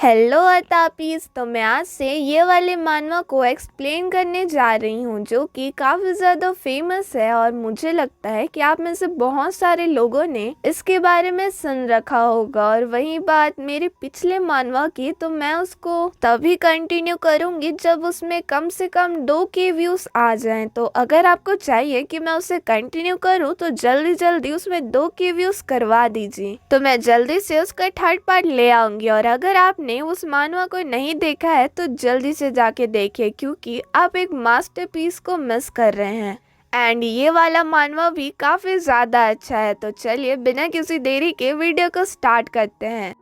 Hello अतापीस। तो मैं आज से ये वाले मानवा को एक्सप्लेन करने जा रही हूँ जो कि काफ़ी ज़्यादा फेमस है और मुझे लगता है कि आप में से बहुत सारे लोगों ने इसके बारे में सुन रखा होगा। और वही बात मेरे पिछले मानवा की, तो मैं उसको तभी कंटिन्यू करूँगी जब उसमें कम से कम 2K व्यूज़ आ जाएं। तो अगर आपको चाहिए कि मैं उसे कंटिन्यू करूँ तो जल्दी जल्दी उसमें 2K व्यूज़ करवा दीजिए, तो मैं जल्दी से उसका थर्ड पार्ट ले आऊँगी। और अगर आपने उस मानवा को नहीं देखा है तो जल्दी से जाके देखिए, क्योंकि आप एक मास्टरपीस को मिस कर रहे हैं। एंड ये वाला मानवा भी काफ़ी ज़्यादा अच्छा है। तो चलिए बिना किसी देरी के वीडियो को स्टार्ट करते हैं।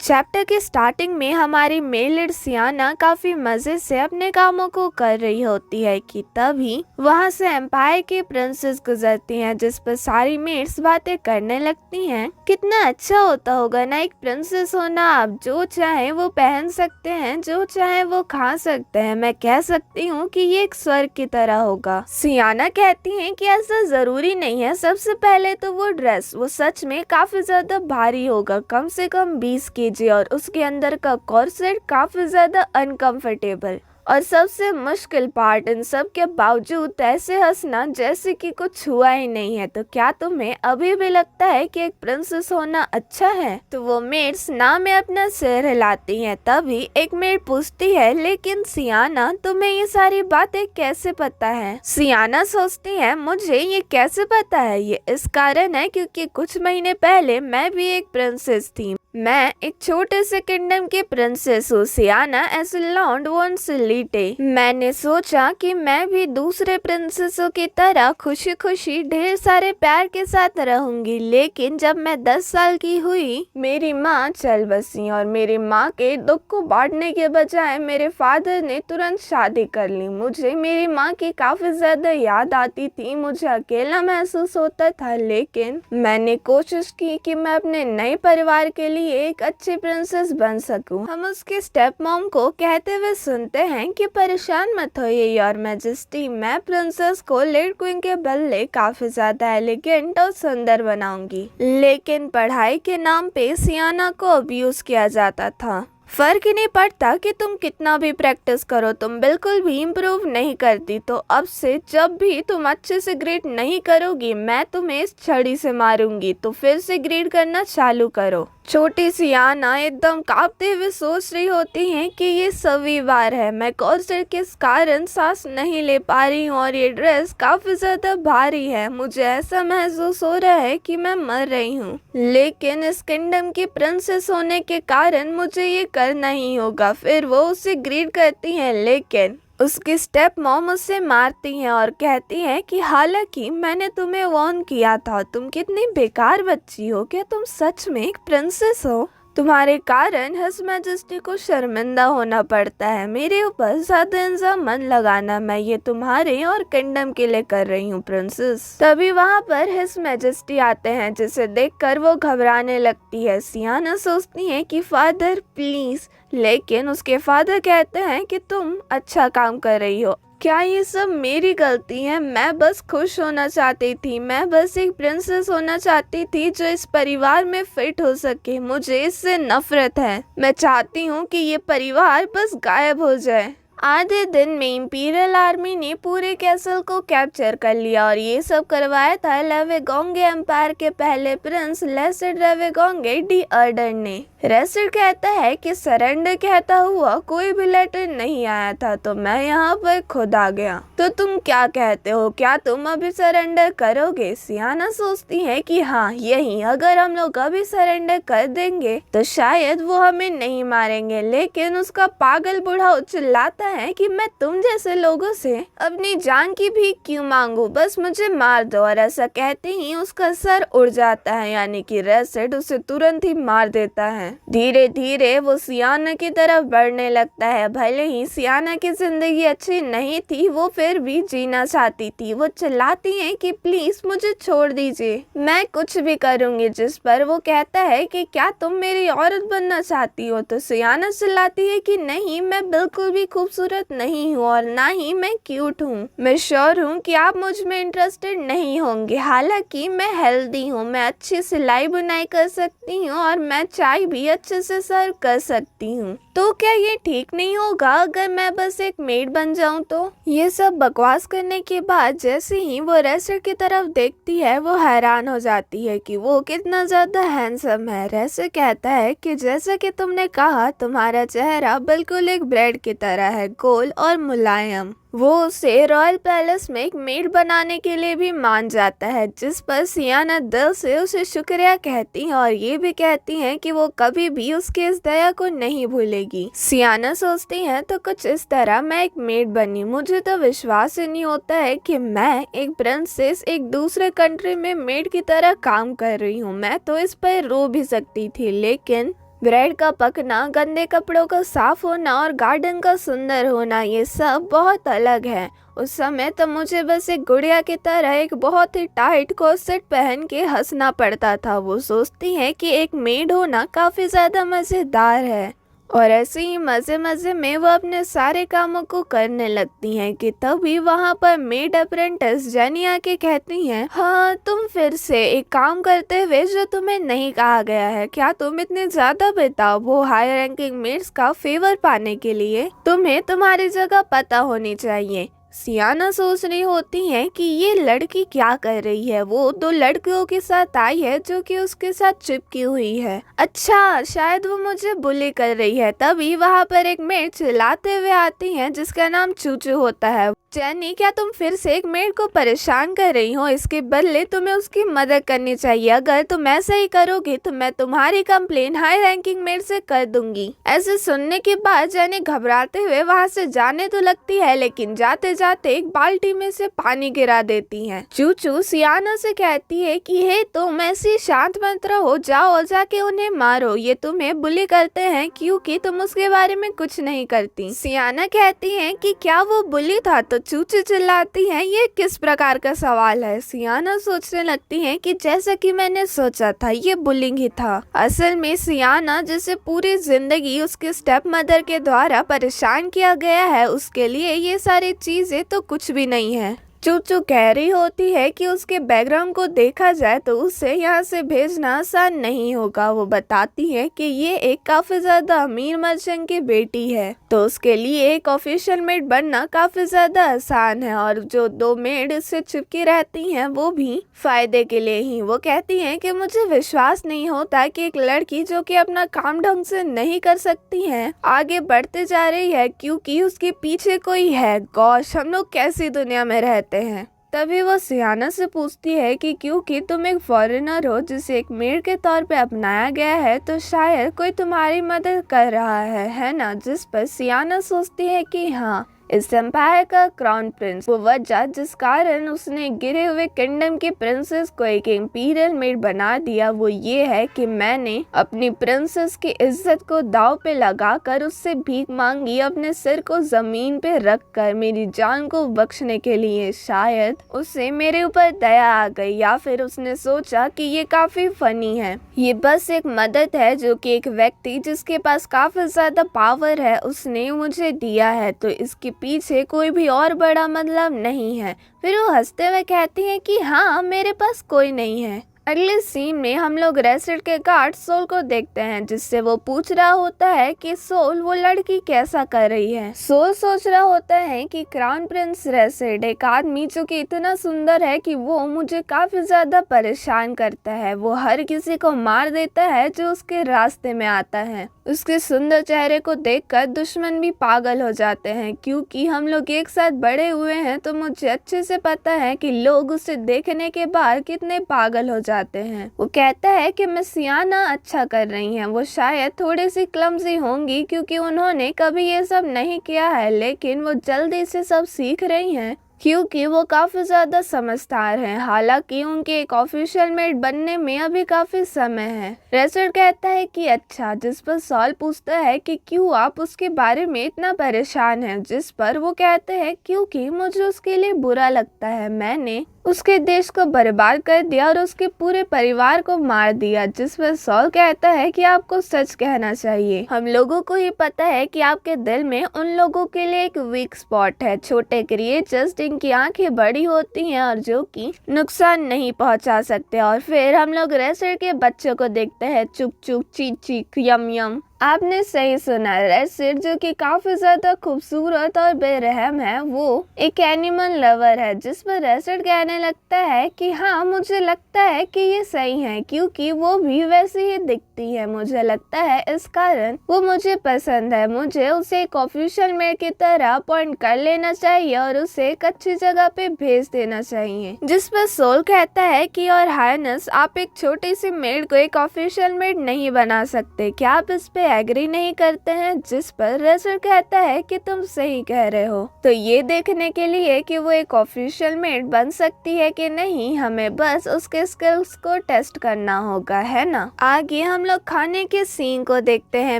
चैप्टर के स्टार्टिंग में हमारी मेल लीड सियाना काफी मजे से अपने कामों को कर रही होती है कि तभी वहां से एम्पायर की प्रिंसेस गुजरती हैं, जिस पर सारी मेड्स बातें करने लगती हैं। कितना अच्छा होता होगा ना एक प्रिंसेस होना। आप जो चाहे वो पहन सकते हैं, जो चाहे वो खा सकते हैं। मैं कह सकती हूँ कि ये एक स्वर्ग की तरह होगा। सियाना कहती है कि ऐसा जरूरी नहीं है। सबसे पहले तो वो ड्रेस, वो सच में काफी ज्यादा भारी होगा, कम से कम 20 kg, और उसके अंदर का कॉर्सेट काफी ज्यादा अनकंफर्टेबल। और सबसे मुश्किल पार्ट, इन सब के बावजूद ऐसे हंसना जैसे कि कुछ हुआ ही नहीं है। तो क्या तुम्हें अभी भी लगता है कि एक प्रिंसेस होना अच्छा है? तो वो मेड्स ना में अपना सिर हिलाती हैं। तभी एक मेड पूछती है, लेकिन सियाना तुम्हें ये सारी बातें कैसे पता है? सियाना सोचती है, मुझे ये कैसे पता है? ये इस कारण है क्योंकि कुछ महीने पहले मैं भी एक प्रिंसेस थी। मैं एक छोटे से किंगडम की प्रिंसेस हूँ। सियाना एसलॉन्ड वॉन्सलीटे। मैंने सोचा कि मैं भी दूसरे प्रिंसेसों की तरह खुशी खुशी ढेर सारे प्यार के साथ रहूंगी। लेकिन जब मैं 10 साल की हुई, मेरी माँ चल बसी और मेरी माँ के दुख को बांटने के बजाय मेरे फादर ने तुरंत शादी कर ली। मुझे मेरी माँ की काफी ज्यादा याद आती थी, मुझे अकेला महसूस होता था। लेकिन मैंने कोशिश की कि मैं अपने नए परिवार के लिए एक अच्छी प्रिंसेस बन सकूं। हम उसके स्टेप मॉम को कहते हुए सुनते हैं कि परेशान मत होइए योर मैजेस्टी, मैं प्रिंसेस को लेड क्वीन के बदले काफी ज्यादा एलिगेंट और सुंदर बनाऊंगी। लेकिन पढ़ाई के नाम पे सियाना को अब्यूज किया जाता था। फर्क ही नहीं पड़ता कि तुम कितना भी प्रैक्टिस करो, तुम बिल्कुल भी इम्प्रूव नहीं करती। तो अब से जब भी तुम अच्छे से ग्रीड नहीं करोगी, मैं तुम्हें इस छड़ी से मारूंगी। तो फिर से ग्रीड करना चालू करो। छोटी सियाना एकदम कांपते हुए सोच रही होती हैं कि ये सवीवार है, मैं कॉर्सेट के कारण सांस नहीं ले पा रही हूँ और ये ड्रेस काफी ज्यादा भारी है। मुझे ऐसा महसूस हो रहा है कि मैं मर रही हूँ, लेकिन इस किंगडम की प्रिंसेस होने के कारण मुझे ये करना ही होगा। फिर वो उसे ग्रीड करती हैं, लेकिन उसकी स्टेप मॉम उससे मारती हैं और कहती हैं कि हालांकि मैंने तुम्हें वार्न किया था, तुम कितनी बेकार बच्ची हो। क्या तुम सच में एक प्रिंसेस हो? तुम्हारे कारण हिज मैजेस्टी को शर्मिंदा होना पड़ता है। मेरे ऊपर ज्यादा इंतजाम मन लगाना, मैं ये तुम्हारे और किंगडम के लिए कर रही हूँ प्रिंसेस। तभी वहाँ पर हिज मैजेस्टी आते हैं, जिसे देखकर वो घबराने लगती है। सियाना सोचती है कि फादर प्लीज, लेकिन उसके फादर कहते हैं कि तुम अच्छा काम कर रही हो। क्या ये सब मेरी गलती है? मैं बस खुश होना चाहती थी, मैं बस एक प्रिंसेस होना चाहती थी जो इस परिवार में फिट हो सके। मुझे इससे नफरत है। मैं चाहती हूँ कि ये परिवार बस गायब हो जाए। आधे दिन में इंपीरियल आर्मी ने पूरे कैसल को कैप्चर कर लिया और ये सब करवाया था लेवेगोंगे एम्पायर के पहले प्रिंस लेसिड लेवेगोंगे डी अर्डर ने। रेसिड कहता है कि सरेंडर कहता हुआ कोई भी लेटर नहीं आया था, तो मैं यहाँ पर खुद आ गया। तो तुम क्या कहते हो, क्या तुम अभी सरेंडर करोगे? सियाना सोचती है कि हाँ यही, अगर हम लोग अभी सरेंडर कर देंगे तो शायद वो हमें नहीं मारेंगे। लेकिन उसका पागल बूढ़ा चिल्लाता है कि मैं तुम जैसे लोगों से अपनी जान की भीख क्यों मांगू, बस मुझे मार दो। और ऐसा कहते ही उसका सर उड़ जाता है, यानी कि रेसिड उसे तुरंत ही मार देता है। धीरे धीरे वो सियाना की तरफ बढ़ने लगता है। भले ही सियाना की जिंदगी अच्छी नहीं थी, वो फिर भी जीना चाहती थी। वो चिल्लाती है कि प्लीज मुझे छोड़ दीजिए, मैं कुछ भी करूंगी। जिस पर वो कहता है कि क्या तुम मेरी औरत बनना चाहती हो? तो सियाना चिल्लाती है कि नहीं, मैं बिल्कुल भी खूबसूरत खूबसूरत नहीं हूँ और ना ही मैं क्यूट हूँ। मैं श्योर हूँ कि आप मुझ में इंटरेस्टेड नहीं होंगे। हालांकि मैं हेल्दी हूँ, मैं अच्छी सिलाई बुनाई कर सकती हूँ और मैं चाय भी अच्छे से सर्व कर सकती हूँ। तो क्या ये ठीक नहीं होगा अगर मैं बस एक मेड बन जाऊं तो? ये सब बकवास करने के बाद जैसे ही वो रेसर की तरफ देखती है वो हैरान हो जाती है कि वो कितना ज्यादा हैंडसम है। रेसर कहता है कि जैसा कि तुमने कहा, तुम्हारा चेहरा बिल्कुल एक ब्रेड की तरह है, गोल और मुलायम। वो उसे रॉयल पैलेस में एक मेड बनाने के लिए भी मान जाता है, जिस पर सियाना दिल से उसे शुक्रिया कहती है और ये भी कहती है कि वो कभी भी उसके इस दया को नहीं भूलेगी। सियाना सोचती है तो कुछ इस तरह, मैं एक मेड बनी, मुझे तो विश्वास ही नहीं होता है कि मैं एक प्रिंसेस एक दूसरे कंट्री में मेड की तरह काम कर रही हूँ। मैं तो इस पर रो भी सकती थी, लेकिन ब्रेड का पकना, गंदे कपड़ों का साफ होना और गार्डन का सुंदर होना, ये सब बहुत अलग है। उस समय तो मुझे बस एक गुड़िया की तरह एक बहुत ही टाइट कोर्सेट पहन के हंसना पड़ता था। वो सोचती है कि एक मेड होना काफी ज्यादा मजेदार है और ऐसे ही मजे मजे में वो अपने सारे कामों को करने लगती हैं कि तभी वहाँ पर मेड अप्रेंटिस जेनी आके कहती हैं, हाँ तुम फिर से एक काम करते हुए जो तुम्हें नहीं कहा गया है। क्या तुम इतने ज्यादा बेताब हो हायर रैंकिंग मेड्स का फेवर पाने के लिए? तुम्हें तुम्हारी जगह पता होनी चाहिए। सियाना सोच रही होती है कि ये लड़की क्या कर रही है। वो दो लड़कियों के साथ आई है जो कि उसके साथ चिपकी हुई है। अच्छा, शायद वो मुझे बुली कर रही है। तभी वहाँ पर एक मेड चिल्लाते हुए आती है जिसका नाम चूचू होता है। जेनी, क्या तुम फिर से एक मेड को परेशान कर रही हो? इसके बदले तुम्हें उसकी मदद करनी चाहिए। अगर तुम ऐसा ही करोगे तो मैं तुम्हारी कंप्लेन हाई रैंकिंग मेड से कर दूंगी। ऐसे सुनने के बाद जेनी घबराते हुए वहाँ से जाने तो लगती है, लेकिन जाते जाते एक बाल्टी में से पानी गिरा देती है। चूचू सियाना से कहती है कि हे तुम ऐसी शांत मत रहो, जाओ और जाके उन्हें मारो। ये तुम्हें बुली करते हैं क्योंकि तुम उसके बारे में कुछ नहीं करती। सियाना कहती है कि क्या वो बुली था? तो चूचू चिल्लाती है, ये किस प्रकार का सवाल है? सियाना सोचने लगती है कि जैसा कि मैंने सोचा था, ये बुलिंग ही था। असल में सियाना, जिसे पूरी जिंदगी उसके स्टेप मदर के द्वारा परेशान किया गया है, उसके लिए ये सारी चीजें तो कुछ भी नहीं है। चूचू कह रही होती है कि उसके बैकग्राउंड को देखा जाए तो उसे यहाँ से भेजना आसान नहीं होगा। वो बताती है कि ये एक काफी ज्यादा अमीर मर्चेंट की बेटी है, तो उसके लिए एक ऑफिशियल मेड बनना काफी ज्यादा आसान है और जो दो मेड इससे चिपकी रहती हैं वो भी फायदे के लिए ही। वो कहती हैं कि मुझे विश्वास नहीं होता कि एक लड़की जो कि अपना काम ढंग से नहीं कर सकती है आगे बढ़ते जा रही है क्योंकि उसके पीछे कोई है। गॉश, हम लोग कैसी दुनिया में रहते हैं। तभी वो सियाना से पूछती है कि क्योंकि तुम एक फॉरेनर हो जिसे एक मेड के तौर पे अपनाया गया है, तो शायद कोई तुम्हारी मदद कर रहा है ना? जिस पर सियाना सोचती है कि हाँ, इस एम्पायर का क्राउन प्रिंस, वो वजह जिस कारण उसने गिरे हुए किंगडम की प्रिंसेस को एक इंपीरियल मेड बना दिया, वो ये है कि मैंने अपनी प्रिंसेस की इज्जत को दांव पे लगाकर उससे भीख मांगी, अपने सिर को जमीन पे रखकर मेरी जान को बख्शने के लिए। शायद उसे मेरे ऊपर दया आ गई या फिर उसने सोचा कि ये काफी फनी है। ये बस एक मदद है जो कि एक व्यक्ति जिसके पास काफी ज्यादा पावर है उसने मुझे दिया है, तो इसकी पीछे कोई भी और बड़ा मतलब नहीं है। फिर वो हंसते हुए कहती है कि हाँ, मेरे पास कोई नहीं है। अगले सीन में हम लोग रेसिड के गार्ड सोल को देखते हैं, जिससे वो पूछ रहा होता है कि सोल वो लड़की कैसा कर रही है। सोल सोच रहा होता है कि क्राउन प्रिंस रेसिड एक आदमी जो कि इतना सुंदर है कि वो मुझे काफी ज्यादा परेशान करता है। वो हर किसी को मार देता है जो उसके रास्ते में आता है। उसके सुंदर चेहरे को देखकर दुश्मन भी पागल हो जाते हैं। क्योंकि हम लोग एक साथ बड़े हुए हैं तो मुझे अच्छे से पता है कि लोग उसे देखने के बाद कितने पागल हो जाते हैं। वो कहता है कि मिस सियाना अच्छा कर रही हैं। वो शायद थोड़ी सी क्लमजी होंगी क्योंकि उन्होंने कभी ये सब नहीं किया है, लेकिन वो जल्दी से सब सीख रही हैं क्योंकि वो काफी ज्यादा समझदार हैं। हालांकि उनके एक ऑफिशियल मेड बनने में अभी काफी समय है। रेसिड कहता है कि अच्छा, जिस पर सॉल पूछता है कि क्यों आप उसके बारे में इतना परेशान हैं, जिस पर वो कहते हैं क्योंकि मुझे उसके लिए बुरा लगता है। मैंने उसके देश को बर्बाद कर दिया और उसके पूरे परिवार को मार दिया। जिस पर सॉल कहता है कि आपको सच कहना चाहिए। हम लोगों को ही पता है कि आपके दिल में उन लोगों के लिए एक वीक स्पॉट है, छोटे क्रिएचर्स जिनकी आंखें बड़ी होती हैं और जो कि नुकसान नहीं पहुंचा सकते। और फिर हम लोग रेसर के बच्चों को देखते हैं, चुक चुक, चीक चीक, यम यम। आपने सही सुना, रेसिड जो कि काफी ज्यादा खूबसूरत और बेरहम है, वो एक एनिमल लवर है। जिस पर रेसिड कहने लगता है कि हाँ, मुझे लगता है कि ये सही है क्योंकि वो भी वैसी ही दिखती है। मुझे लगता है इस कारण वो मुझे पसंद है। मुझे उसे एक ऑफिशियल मेड की तरह अपॉइंट कर लेना चाहिए और उसे एक अच्छी जगह पे भेज देना चाहिए। जिस पर सोल कहता है कि और हाइनेस, आप एक छोटी सी मेड को एक ऑफिशियल मेड नहीं बना सकते, क्या आप इस पे एग्री नहीं करते हैं? जिस पर रेसर कहता है कि तुम सही कह रहे हो। तो ये देखने के लिए कि वो एक ऑफिशियल मेड बन सकती है कि नहीं, हमें बस उसके स्किल्स को टेस्ट करना होगा, है ना। आगे हम लोग खाने के सीन को देखते हैं।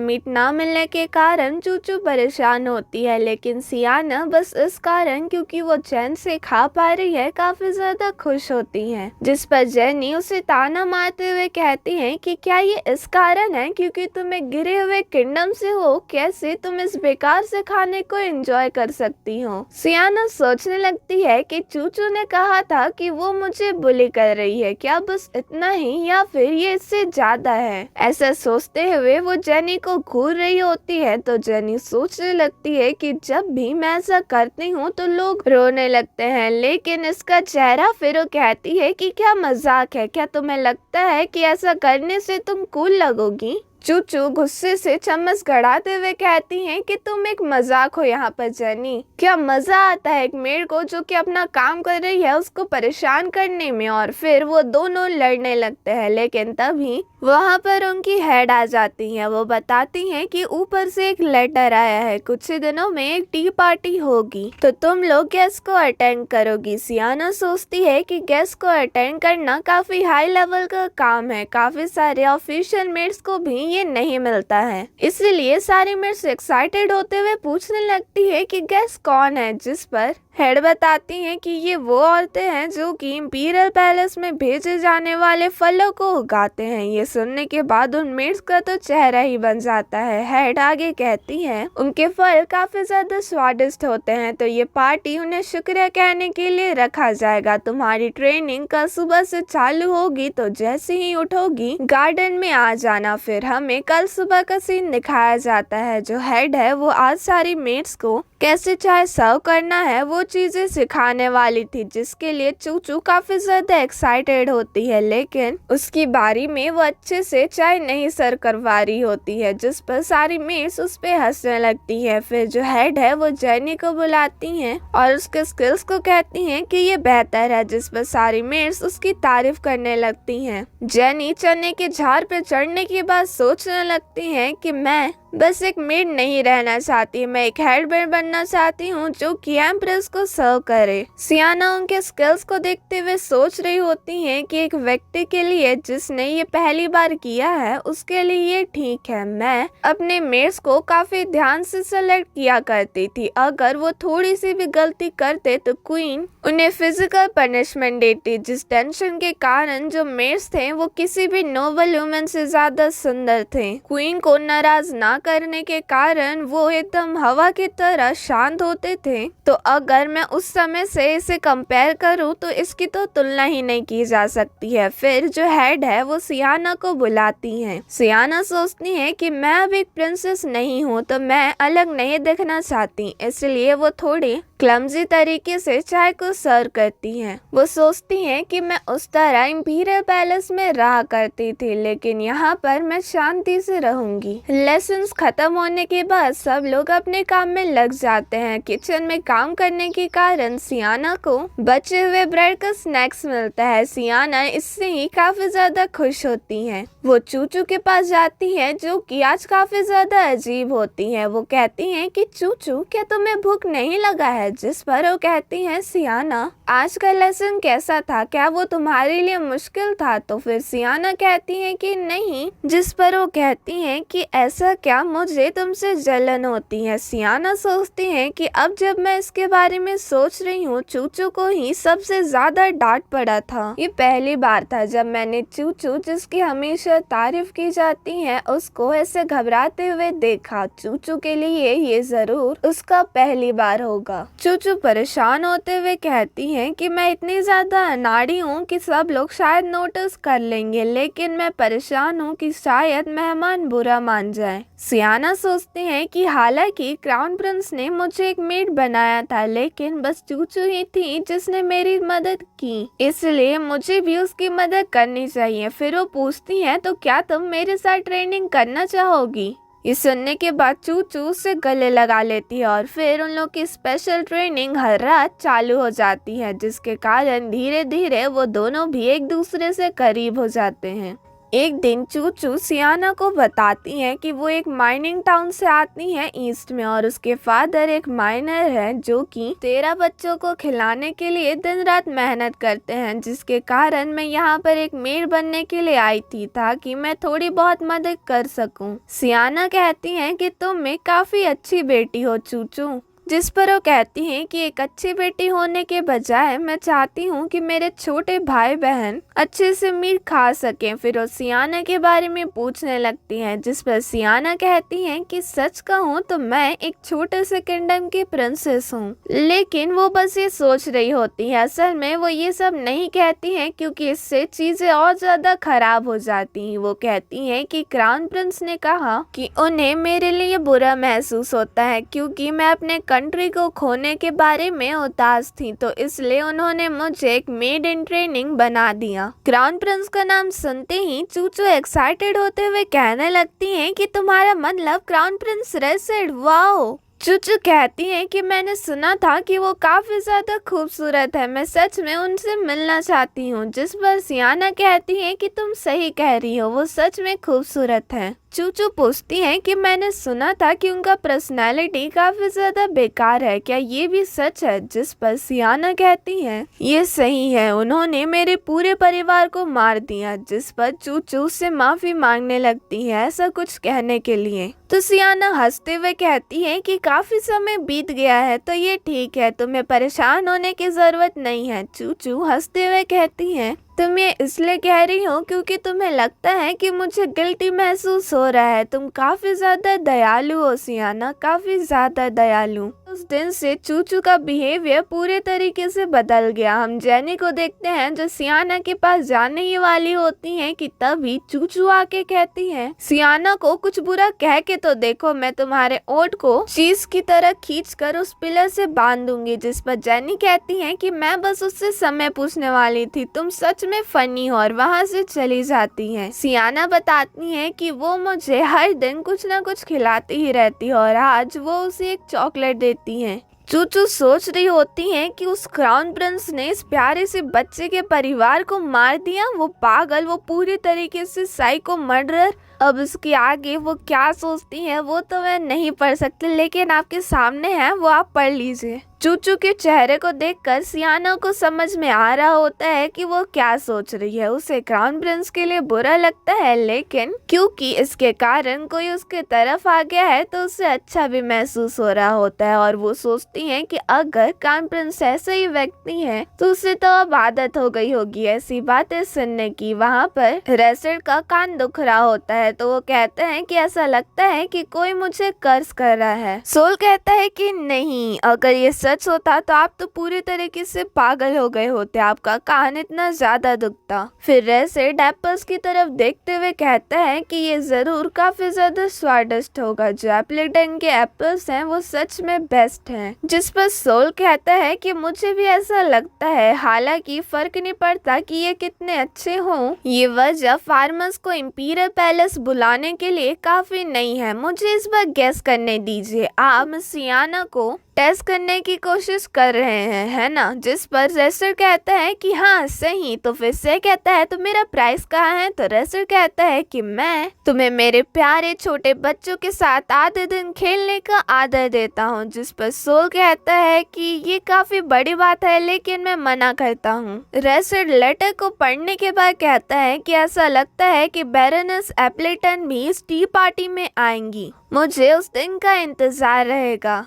मीट ना मिलने के कारण चूचू परेशान होती है, लेकिन सियाना बस इस कारण क्योंकि वो चैन से खा पा रही है काफी ज्यादा खुश होती है। जिस पर जेनी उसे ताना मारते हुए कहती है कि क्या ये इस कारण है क्योंकि तुम एक गिरे हुए किंगडम से हो, कैसे तुम इस बेकार से खाने को एंजॉय कर सकती हो। सियाना सोचने लगती है कि चूचू ने कहा था कि वो मुझे बुली कर रही है, क्या बस इतना ही या फिर ये इससे ज्यादा है। ऐसा सोचते हुए वो जेनी को घूर रही होती है। तो जेनी सोचने लगती है कि जब भी मैं ऐसा करती हूँ तो लोग रोने लगते हैं, लेकिन इसका चेहरा फिर वो कहती है कि क्या मजाक है, क्या तुम्हें लगता है कि ऐसा करने से तुम कूल लगोगी। चूचू गुस्से से चम्मच गड़ाते हुए कहती हैं कि तुम एक मजाक हो यहाँ पर जेनी। क्या मजा आता है एक मेड को जो कि अपना काम कर रही है उसको परेशान करने में। और फिर वो दोनों लड़ने लगते हैं, लेकिन तभी वहाँ पर उनकी हेड आ जाती है। वो बताती हैं कि ऊपर से एक लेटर आया है, कुछ ही दिनों में एक टी पार्टी होगी तो तुम लोग गेस्ट को अटेंड करोगी। सियाना सोचती है कि गेस्ट को अटेंड करना काफी हाई लेवल का काम है, काफी सारे ऑफिशियल मेड्स को भी ये नहीं मिलता है, इसलिए सारी मेड्स एक्साइटेड होते हुए पूछने लगती है कि गेस्ट कौन है। जिस पर हेड बताती हैं कि ये वो औरतें हैं जो कि इंपीरियल पैलेस में भेजे जाने वाले फलों को उगाते हैं। ये सुनने के बाद उन मेड्स का तो चेहरा ही बन जाता है। हेड आगे कहती हैं उनके फल काफी ज्यादा स्वादिष्ट होते हैं, तो ये पार्टी उन्हें शुक्रिया कहने के लिए रखा जाएगा। तुम्हारी ट्रेनिंग कल सुबह से चालू होगी, तो जैसे ही उठोगी गार्डन में आ जाना। फिर हमें कल सुबह का सीन दिखाया जाता है। जो हेड है वो आज सारी मेड्स को कैसे चाय सर्व करना है वो चीजें सिखाने वाली थी, जिसके लिए चूचू काफी ज्यादा एक्साइटेड होती है, लेकिन उसकी बारी में वो अच्छे से चाय नहीं सर्व करवा रही होती है। जिस पर सारी मेड्स उस पे हंसने लगती है। फिर जो हेड है वो जेनी को बुलाती हैं और उसके स्किल्स को कहती हैं कि ये बेहतर है, जिस पर सारी मेड्स उसकी तारीफ करने लगती हैं। जेनी चने के झाड़ पे चढ़ने के बाद सोचने लगती है कि मैं बस एक मेड नहीं रहना चाहती, मैं एक हेड मेड बनना चाहती हूँ जो कि एम्प्रेस को सर्व करे। सियाना उनके स्किल्स को देखते हुए सोच रही होती है कि एक व्यक्ति के लिए जिसने ये पहली बार किया है उसके लिए ये ठीक है। मैं अपने मेड्स को काफी ध्यान से सेलेक्ट किया करती थी, अगर वो थोड़ी सी भी गलती करते तो क्वीन उन्हें फिजिकल पनिशमेंट देती। जिस टेंशन के कारण जो मेड्स थे वो किसी भी नोबल वुमेन से ज्यादा सुंदर थे। क्वीन को नाराज ना करने के कारण वो एकदम हवा की तरह शांत होते थे। तो अगर मैं उस समय से इसे कंपेयर करूं तो इसकी तो तुलना ही नहीं की जा सकती है। फिर जो हेड है वो सियाना को बुलाती है। सियाना सोचती है कि मैं अब एक प्रिंसेस नहीं हूँ, तो मैं अलग नहीं दिखना चाहती, इसलिए वो थोड़ी क्लमजी तरीके से चाय को सर्व करती हैं। वो सोचती हैं कि मैं उस तरह इंपीरियल पैलेस में रहा करती थी, लेकिन यहाँ पर मैं शांति से रहूंगी। लेसन्स खत्म होने के बाद सब लोग अपने काम में लग जाते हैं। किचन में काम करने के कारण सियाना को बचे हुए ब्रेड का स्नैक्स मिलता है। सियाना इससे ही काफी ज्यादा खुश होती है। वो चूचू के पास जाती है जो कि आज काफी ज्यादा अजीब होती है। वो कहती है कि चूचू, क्या तुम्हें भूख नहीं लगा है? है, जिस पर वो कहती है सियाना आज का लेसन कैसा था, क्या वो तुम्हारे लिए मुश्किल था? तो फिर सियाना कहती है कि नहीं, जिस पर वो कहती है कि ऐसा क्या, मुझे तुमसे जलन होती है। सियाना सोचती है कि अब जब मैं इसके बारे में सोच रही हूँ, चूचू को ही सबसे ज्यादा डांट पड़ा था। ये पहली बार था जब मैंने चूचू, जिसकी हमेशा तारीफ की जाती है, उसको ऐसे घबराते हुए देखा। चूचू के लिए ये जरूर उसका पहली बार होगा। चूचू परेशान होते हुए कहती है कि मैं इतनी ज्यादा अनाड़ी हूँ कि सब लोग शायद नोटिस कर लेंगे, लेकिन मैं परेशान हूँ कि शायद मेहमान बुरा मान जाए। सियाना सोचती है कि हालांकि क्राउन प्रिंस ने मुझे एक मेड बनाया था, लेकिन बस चूचू ही थी जिसने मेरी मदद की, इसलिए मुझे भी उसकी मदद करनी चाहिए। फिर वो पूछती है तो क्या तुम मेरे साथ ट्रेनिंग करना चाहोगी? ये सुनने के बाद चूचू से गले लगा लेती है और फिर उन लोग की स्पेशल ट्रेनिंग हर रात चालू हो जाती है, जिसके कारण धीरे धीरे वो दोनों भी एक दूसरे से करीब हो जाते हैं। एक दिन चूचू सियाना को बताती है कि वो एक माइनिंग टाउन से आती है ईस्ट में, और उसके फादर एक माइनर है जो कि 13 बच्चों को खिलाने के लिए दिन रात मेहनत करते हैं, जिसके कारण मैं यहाँ पर एक मेड बनने के लिए आई थी ताकि मैं थोड़ी बहुत मदद कर सकूं। सियाना कहती है कि तुम एक काफी अच्छी बेटी हो चूचू, जिस पर वो कहती हैं कि एक अच्छी बेटी होने के बजाय मैं चाहती हूँ कि मेरे छोटे भाई बहन अच्छे से मीट खा सकें। फिर वो सियाना के बारे में पूछने लगती हैं, जिस पर सियाना कहती हैं कि सच कहूँ तो मैं एक छोटे से किंगडम की प्रिंसेस हूँ। लेकिन वो बस ये सोच रही होती है, असल में वो ये सब नहीं कहती हैं क्योंकि इससे चीजें और ज्यादा खराब हो जाती हैं। वो कहती हैं कि क्राउन प्रिंस ने कहा कि उन्हें मेरे लिए बुरा महसूस होता है क्योंकि मैं अपने कंट्री को खोने के बारे में उदास थी, तो इसलिए उन्होंने मुझे एक मेड इन ट्रेनिंग बना दिया। क्राउन प्रिंस का नाम सुनते ही चूचू एक्साइटेड होते हुए कहने लगती हैं कि तुम्हारा मतलब क्राउन प्रिंस रेसिड, वाओ। चूचू कहती है कि मैंने सुना था कि वो काफी ज्यादा खूबसूरत है, मैं सच में उनसे मिलना चाहती हूँ। जिस पर सियाना कहती है कि तुम सही कह रही हो, वो सच में खूबसूरत है। चूचू पूछती है कि मैंने सुना था कि उनका पर्सनैलिटी काफी ज्यादा बेकार है, क्या ये भी सच है? जिस पर सियाना कहती है ये सही है, उन्होंने मेरे पूरे परिवार को मार दिया। जिस पर चूचू से माफी मांगने लगती है ऐसा कुछ कहने के लिए। तो सियाना हंसते हुए कहती है कि काफी समय बीत गया है तो ये ठीक है, तुम्हें परेशान होने की जरूरत नहीं है। चूचू हंसते हुए कहती है तुम ये इसलिए कह रही हो क्योंकि तुम्हें लगता है कि मुझे गिल्टी महसूस हो रहा है। तुम काफी ज्यादा दयालु हो सियाना, काफी ज्यादा दयालु। उस दिन से चूचू का बिहेवियर पूरे तरीके से बदल गया। हम जेनी को देखते हैं जो सियाना के पास जाने ही वाली होती है कि तभी चूचू आके कहती है सियाना को कुछ बुरा कह के तो देखो, मैं तुम्हारे ओट को चीज की तरह खींचकर उस पिलर से बांध दूंगी। जिस पर जेनी कहती है कि मैं बस उससे समय पूछने वाली थी, तुम सच में फनी हो, और वहाँ से चली जाती है। सियाना बताती है कि वो मुझे हर दिन कुछ ना कुछ खिलाती ही रहती है और आज वो उसे एक चॉकलेट देती है। चूचू सोच रही होती है कि उस क्राउन प्रिंस ने इस प्यारे से बच्चे के परिवार को मार दिया, वो पागल, वो पूरी तरीके से साइको मर्डरर। अब इसके आगे वो क्या सोचती है वो तो मैं नहीं पढ़ सकती, लेकिन आपके सामने है, वो आप पढ़ लीजिए। चूचू के चेहरे को देखकर सियाना को समझ में आ रहा होता है कि वो क्या सोच रही है। उसे क्राउन प्रिंस के लिए बुरा लगता है, लेकिन क्योंकि इसके कारण कोई उसके तरफ आ गया है तो उसे अच्छा भी महसूस हो रहा होता है। और वो सोचती है कि अगर क्राउन प्रिंस ऐसे ही व्यक्ति है तो उसे तो अब आदत हो गई होगी ऐसी बातें सुनने की। वहाँ पर रेसिड का कान दुख रहा होता है तो वो कहते हैं कि ऐसा लगता है कि कोई मुझे कर्ज कर रहा है। सोल कहता है कि नहीं, अगर ये सच होता तो आप तो पूरी तरीके से पागल हो गए होते, आपका कान इतना ज्यादा दुखता। फिर रेसिड एप्पल्स की तरफ देखते हुए कहता है कि ये जरूर काफी ज्यादा स्वादिष्ट होगा, जो एप्पलेटन के एप्पल्स हैं वो सच में बेस्ट हैं। जिस पर सोल कहता है कि मुझे भी ऐसा लगता है, हालांकि फर्क नहीं पड़ता कि ये कितने अच्छे हों, ये वजह फार्मर्स को इंपीरियल पैलेस बुलाने के लिए काफी नहीं है। मुझे इस बार गेस करने दीजिए, आप सियाना को टेस्ट करने की कोशिश कर रहे हैं, है ना। जिस पर रेस्टर कहता है कि हाँ सही। तो फिर से कहता है तो मेरा प्राइस कहाँ है। तो रेस्टर कहता है कि मैं तुम्हें मेरे प्यारे छोटे बच्चों के साथ आधे दिन खेलने का आदर देता हूँ। जिस पर सोल कहता है कि ये काफी बड़ी बात है, लेकिन मैं मना करता हूँ। रेस्टर लेटर को पढ़ने के बाद कहता है कि ऐसा लगता है कि बैरोनेस एप्लेटन भी इस टी पार्टी में आएंगी। मुझे उस दिन का इंतजार रहेगा।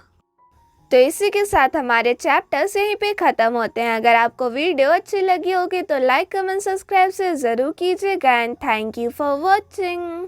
तो इसी के साथ हमारे चैप्टर्स यहीं पे ख़त्म होते हैं। अगर आपको वीडियो अच्छी लगी होगी तो लाइक कमेंट सब्सक्राइब से ज़रूर कीजिएगा and thank you for watching.